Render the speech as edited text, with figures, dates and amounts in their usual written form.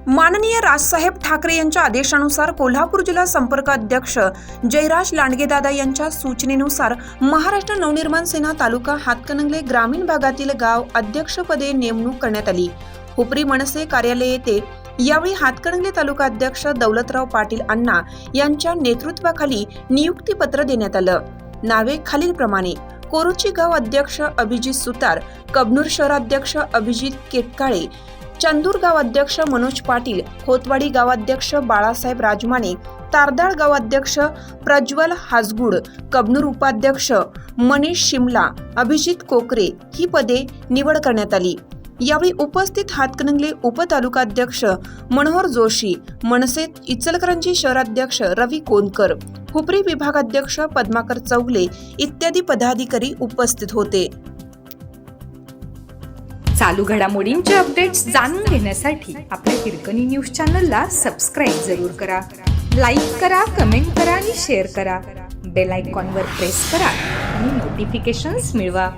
माननीय राजसाहेब ठाकरे यांच्या आदेशानुसार कोल्हापूर जिल्हा संपर्क अध्यक्ष जयराज लांडगेदादा यांच्या सूचनेनुसार महाराष्ट्र नवनिर्माण सेना तालुका हातकणंगले ग्रामीण भागातील गाव अध्यक्षपदे नेमणूक करण्यात आली। हुपरी मनसे कार्यालय येथे यावेळी हातकणंगले तालुका अध्यक्ष दौलतराव पाटील अण्णा यांच्या नेतृत्वाखाली नियुक्तीपत्र देण्यात आलं। नावे खालीलप्रमाणे: कोरोची गाव अध्यक्ष अभिजित सुतार, कबनूर शहराध्यक्ष अभिजित केटकाळे, चंदूर गावाध्यक्ष मनोज पाटील, खोतवाडी गावाध्यक्ष बाळासाहेब राजमाने, तारदाळ गावाध्यक्ष प्रज्वल हासगुड, कबनूर उपाध्यक्ष मनीष शिमला, अभिजित कोकरे ही पदे निवड करण्यात आली। यावेळी उपस्थित हातकणंगले उपतालुकाध्यक्ष मनोहर जोशी, मनसे इचलकरंजी शहराध्यक्ष रवी कोनकर, हुपरी विभागाध्यक्ष पद्माकर चौगले इत्यादी पदाधिकारी उपस्थित होते। चालू घडामोडींचे अपडेट्स जाणून घेण्यासाठी आपल्या हिरकणी न्यूज चॅनलला सबस्क्राईब जरूर करा, लाईक करा, कमेंट करा आणि शेअर करा। बेल आयकॉनवर प्रेस करा आणि नोटिफिकेशन्स मिळवा।